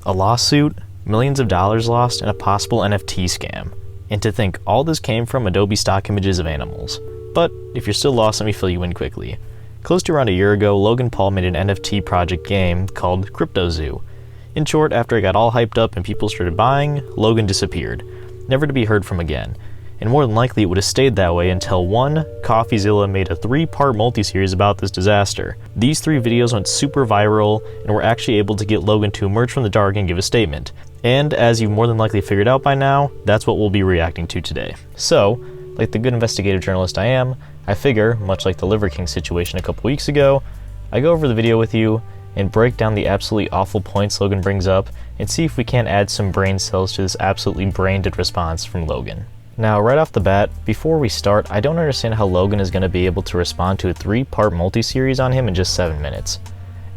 A lawsuit, millions of dollars lost, and a possible NFT scam. And to think all this came from Adobe stock images of animals. But if you're still lost, let me fill you in quickly. Close to around a year ago, Logan Paul made an NFT project game called Coffeezilla. In short, after it got all hyped up and people started buying, Logan disappeared, never to be heard from again. And more than likely it would have stayed that way until Coffeezilla made a 3-part multi-series about this disaster. These 3 videos went super viral and were actually able to get Logan to emerge from the dark and give a statement. And as you've more than likely figured out by now, that's what we'll be reacting to today. So, like the good investigative journalist I am, I figure, much like the Liver King situation a couple weeks ago, I go over the video with you and break down the absolutely awful points Logan brings up and see if we can't add some brain cells to this absolutely brain-dead response from Logan. Now, right off the bat, before we start, I don't understand how Logan is going to be able to respond to a 3-part multi-series on him in just 7 minutes.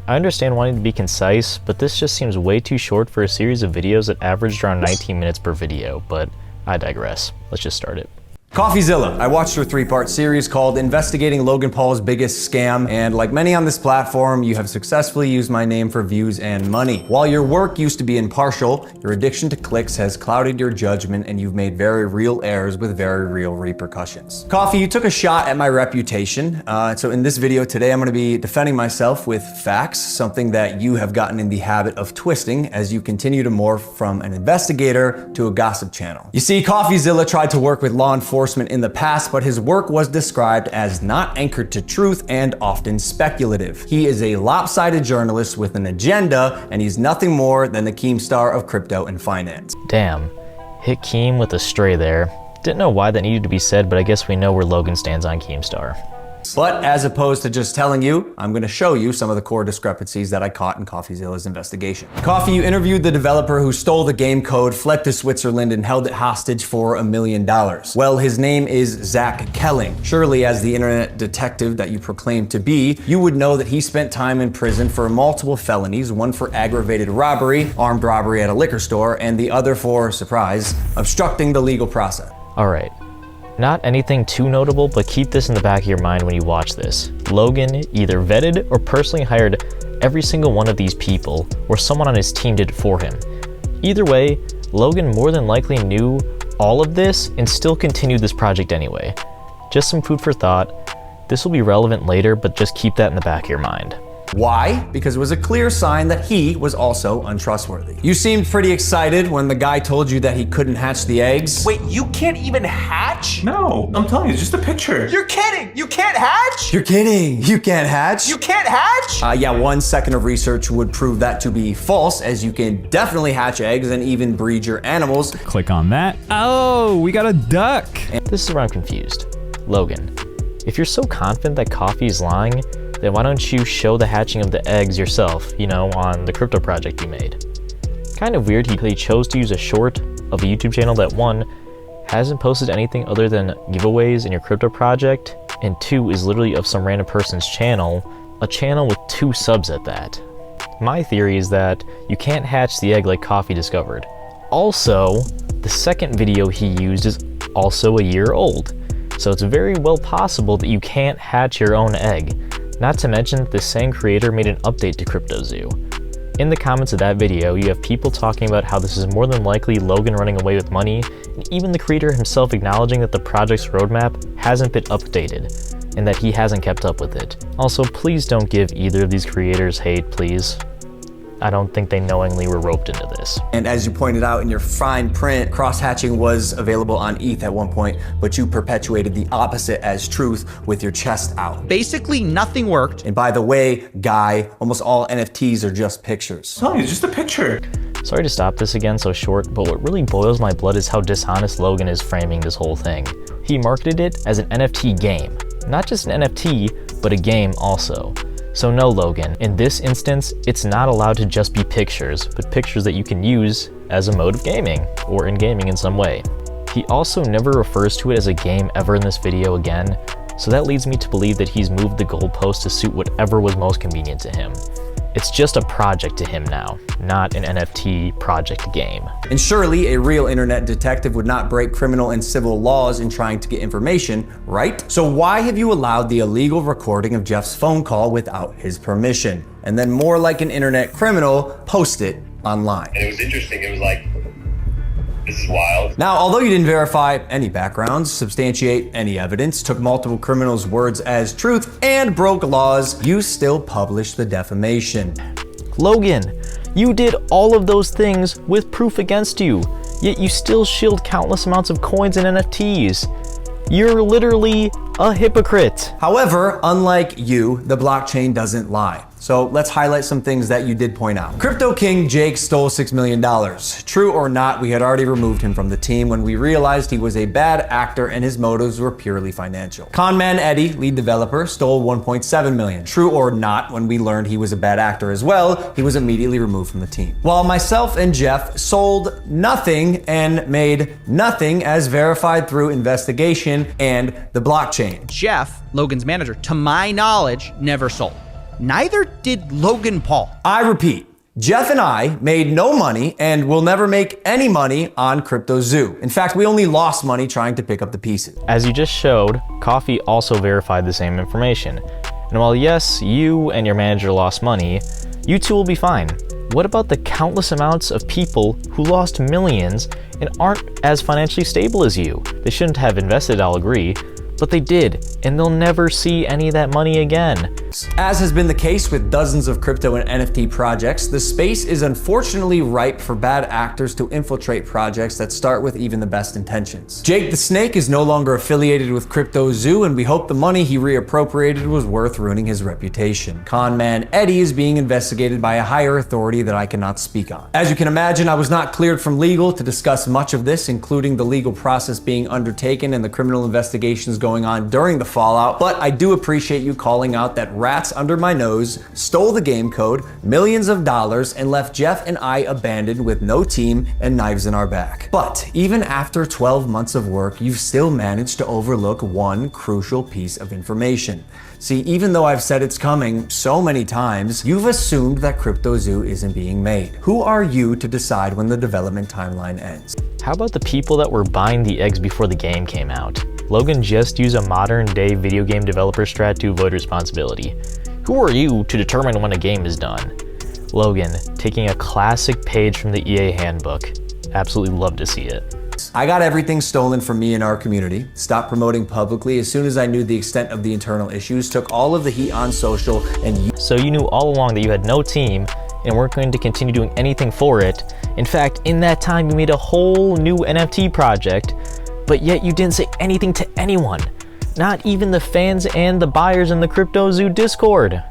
I understand wanting to be concise, but this just seems way too short for a series of videos that averaged around 19 minutes per video, but I digress. Let's just start it. Coffeezilla. I watched her 3-part series called Investigating Logan Paul's Biggest Scam, and like many on this platform, you have successfully used my name for views and money. While your work used to be impartial, your addiction to clicks has clouded your judgment and you've made very real errors with very real repercussions. Coffee, you took a shot at my reputation, so in this video today I'm going to be defending myself with facts, something that you have gotten in the habit of twisting as you continue to morph from an investigator to a gossip channel. You see, Coffeezilla tried to work with law enforcement in the past, but his work was described as not anchored to truth and often speculative. He is a lopsided journalist with an agenda, and he's nothing more than the Keemstar of crypto and finance. Damn, hit Keem with a stray there. Didn't know why that needed to be said, but I guess we know where Logan stands on Keemstar. But as opposed to just telling you, I'm going to show you some of the core discrepancies that I caught in Coffeezilla's investigation. Coffee, you interviewed the developer who stole the game code, fled to Switzerland, and held it hostage for $1 million. Well, his name is Zach Kelling. Surely, as the internet detective that you proclaim to be, you would know that he spent time in prison for multiple felonies, one for aggravated robbery, armed robbery at a liquor store, and the other for, surprise, obstructing the legal process. Alright. Not anything too notable, but keep this in the back of your mind when you watch this. Logan either vetted or personally hired every single one of these people, or someone on his team did it for him. Either way, Logan more than likely knew all of this and still continued this project anyway. Just some food for thought. This will be relevant later, but just keep that in the back of your mind. Why? Because it was a clear sign that he was also untrustworthy. You seemed pretty excited when the guy told you that he couldn't hatch the eggs. Wait, you can't even hatch? No, I'm telling you, it's just a picture. You're kidding! You can't hatch? You're kidding! You can't hatch? You can't hatch? Yeah, 1 second of research would prove that to be false, as you can definitely hatch eggs and even breed your animals. Click on that. Oh, we got a duck. This is where I'm confused. Logan, if you're so confident that Coffee is lying, then why don't you show the hatching of the eggs yourself, you know, on the crypto project you made? Kind of weird he chose to use a short of a YouTube channel that 1, hasn't posted anything other than giveaways in your crypto project, and 2, is literally of some random person's channel, a channel with 2 subs at that. My theory is that you can't hatch the egg like Coffee discovered. Also, the second video he used is also a year old, so it's very well possible that you can't hatch your own egg. Not to mention, the same creator made an update to Coffeezilla. In the comments of that video, you have people talking about how this is more than likely Logan running away with money, and even the creator himself acknowledging that the project's roadmap hasn't been updated, and that he hasn't kept up with it. Also, please don't give either of these creators hate, please. I don't think they knowingly were roped into this. And as you pointed out in your fine print, cross-hatching was available on ETH at one point, but you perpetuated the opposite as truth with your chest out. Basically, nothing worked. And by the way, guy, almost all NFTs are just pictures. I'm telling you, it's just a picture. Sorry to stop this again so short, but what really boils my blood is how dishonest Logan is framing this whole thing. He marketed it as an NFT game. Not just an NFT, but a game also. So no, Logan, in this instance, it's not allowed to just be pictures, but pictures that you can use as a mode of gaming, or in gaming in some way. He also never refers to it as a game ever in this video again, so that leads me to believe that he's moved the goalpost to suit whatever was most convenient to him. It's just a project to him now, not an NFT project game. And surely a real internet detective would not break criminal and civil laws in trying to get information, right? So why have you allowed the illegal recording of Jeff's phone call without his permission? And then more like an internet criminal, post it online. And it was interesting. It was like, this is wild. Now, although you didn't verify any backgrounds, substantiate any evidence, took multiple criminals' words as truth, and broke laws, you still published the defamation. Logan, you did all of those things with proof against you, yet you still shilled countless amounts of coins and NFTs. You're literally a hypocrite. However, unlike you, the blockchain doesn't lie. So let's highlight some things that you did point out. Crypto King Jake stole $6 million. True or not, we had already removed him from the team when we realized he was a bad actor and his motives were purely financial. Conman Eddie, lead developer, stole $1.7 million. True or not, when we learned he was a bad actor as well, he was immediately removed from the team. While myself and Jeff sold nothing and made nothing as verified through investigation and the blockchain. Jeff, Logan's manager, to my knowledge, never sold. Neither did Logan Paul. I repeat, Jeff and I made no money and will never make any money on CryptoZoo. In fact, we only lost money trying to pick up the pieces. As you just showed, Coffee also verified the same information. And while yes, you and your manager lost money, you two will be fine. What about the countless amounts of people who lost millions and aren't as financially stable as you? They shouldn't have invested, I'll agree, but they did, and they'll never see any of that money again. As has been the case with dozens of crypto and NFT projects, the space is unfortunately ripe for bad actors to infiltrate projects that start with even the best intentions. Jake the Snake is no longer affiliated with CryptoZoo, and we hope the money he reappropriated was worth ruining his reputation. Conman Eddie is being investigated by a higher authority that I cannot speak on. As you can imagine, I was not cleared from legal to discuss much of this, including the legal process being undertaken and the criminal investigations going on during the fallout, but I do appreciate you calling out that rats under my nose stole the game code, millions of dollars, and left Jeff and I abandoned with no team and knives in our back. But even after 12 months of work, you've still managed to overlook one crucial piece of information. See, even though I've said it's coming so many times, you've assumed that CryptoZoo isn't being made. Who are you to decide when the development timeline ends? How about the people that were buying the eggs before the game came out? Logan just used a modern-day video game developer strat to avoid responsibility. Who are you to determine when a game is done? Logan, taking a classic page from the EA handbook. Absolutely love to see it. I got everything stolen from me and our community, stopped promoting publicly as soon as I knew the extent of the internal issues, took all of the heat on social, and So you knew all along that you had no team and weren't going to continue doing anything for it. In fact, in that time you made a whole new NFT project, but yet you didn't say anything to anyone. Not even the fans and the buyers in the CryptoZoo Discord.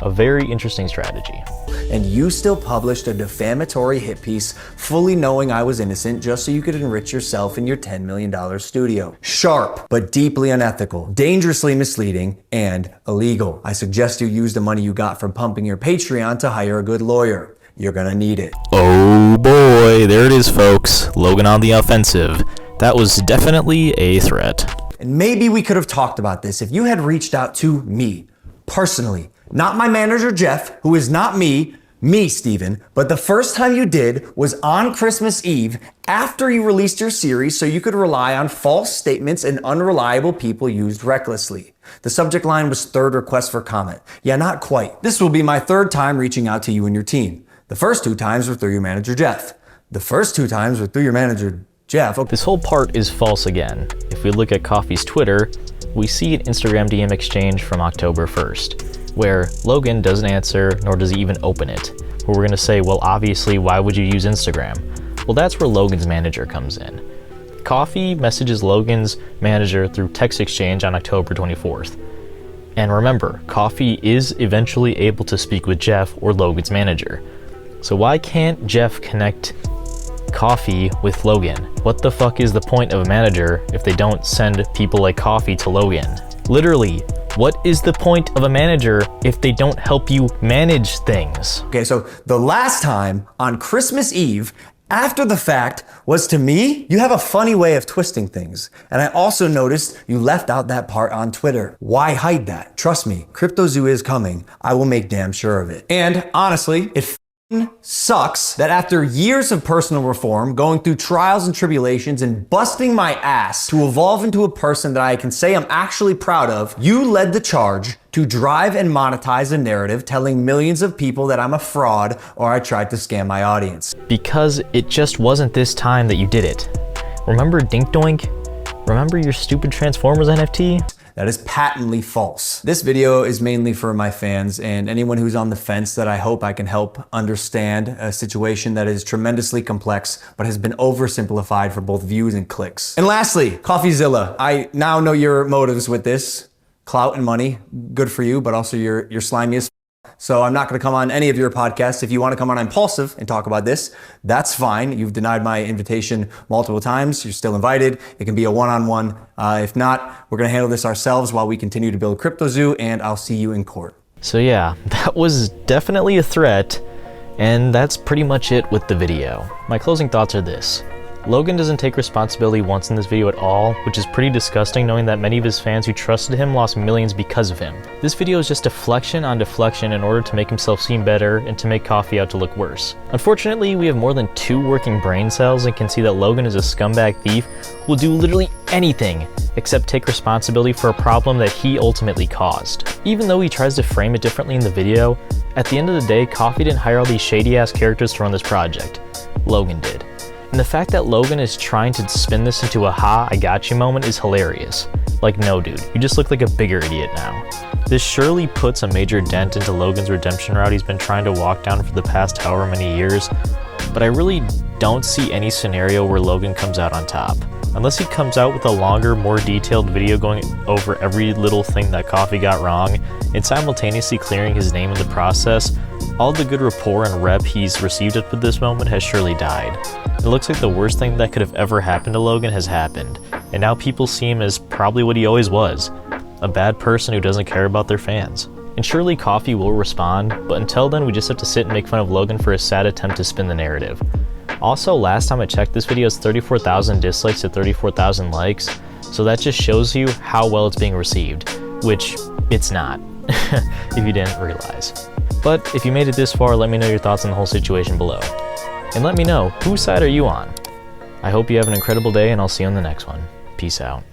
A very interesting strategy. And you still published a defamatory hit piece fully knowing I was innocent just so you could enrich yourself in your $10 million studio. Sharp, but deeply unethical, dangerously misleading, and illegal. I suggest you use the money you got from pumping your Patreon to hire a good lawyer. You're gonna need it. Oh boy, there it is, folks. Logan on the offensive. That was definitely a threat. And maybe we could have talked about this if you had reached out to me, personally. Not my manager, Jeff, who is not me, Steven, but the first time you did was on Christmas Eve after you released your series so you could rely on false statements and unreliable people used recklessly. The subject line was third request for comment. Yeah, not quite. This will be my third time reaching out to you and your team. The first 2 times were through your manager, Jeff. The first 2 times were through your manager, Jeff. This whole part is false again. If we look at Coffee's Twitter, we see an Instagram DM exchange from October 1st. Where Logan doesn't answer, nor does he even open it. Where we're gonna say, well, obviously, why would you use Instagram? Well, that's where Logan's manager comes in. Coffee messages Logan's manager through text exchange on October 24th. And remember, Coffee is eventually able to speak with Jeff or Logan's manager. So why can't Jeff connect Coffee with Logan? What the fuck is the point of a manager if they don't send people like Coffee to Logan? Literally, what is the point of a manager if they don't help you manage things? Okay, so the last time on Christmas Eve, after the fact, was to me. You have a funny way of twisting things. And I also noticed you left out that part on Twitter. Why hide that? Trust me, CryptoZoo is coming. I will make damn sure of it. And honestly, it sucks that after years of personal reform, going through trials and tribulations and busting my ass to evolve into a person that I can say I'm actually proud of, you led the charge to drive and monetize a narrative telling millions of people that I'm a fraud or I tried to scam my audience. Because it just wasn't this time that you did it. Remember Dink Doink? Remember your stupid Transformers NFT? That is patently false. This video is mainly for my fans and anyone who's on the fence that I hope I can help understand a situation that is tremendously complex but has been oversimplified for both views and clicks. And lastly, Coffeezilla. I now know your motives with this. Clout and money, good for you, but also you're slimy as f. So I'm not gonna come on any of your podcasts. If you wanna come on Impulsive and talk about this, that's fine. You've denied my invitation multiple times. You're still invited. It can be a one-on-one. If not, we're gonna handle this ourselves while we continue to build Crypto Zoo, and I'll see you in court. So yeah, that was definitely a threat, and that's pretty much it with the video. My closing thoughts are this. Logan doesn't take responsibility once in this video at all, which is pretty disgusting knowing that many of his fans who trusted him lost millions because of him. This video is just deflection on deflection in order to make himself seem better and to make Coffee out to look worse. Unfortunately, we have more than 2 working brain cells and can see that Logan is a scumbag thief who will do literally anything except take responsibility for a problem that he ultimately caused. Even though he tries to frame it differently in the video, at the end of the day, Coffee didn't hire all these shady ass characters to run this project. Logan did. And the fact that Logan is trying to spin this into a ha, I got you moment is hilarious. Like, no dude, you just look like a bigger idiot now. This surely puts a major dent into Logan's redemption route he's been trying to walk down for the past however many years, but I really don't see any scenario where Logan comes out on top. Unless he comes out with a longer, more detailed video going over every little thing that Coffee got wrong and simultaneously clearing his name in the process, all the good rapport and rep he's received up to this moment has surely died. It looks like the worst thing that could have ever happened to Logan has happened, and now people see him as probably what he always was, a bad person who doesn't care about their fans. And surely Coffee will respond, but until then we just have to sit and make fun of Logan for his sad attempt to spin the narrative. Also, last time I checked, this video has 34,000 dislikes to 34,000 likes, so that just shows you how well it's being received, which it's not, if you didn't realize. But if you made it this far, let me know your thoughts on the whole situation below. And let me know, whose side are you on? I hope you have an incredible day, and I'll see you on the next one. Peace out.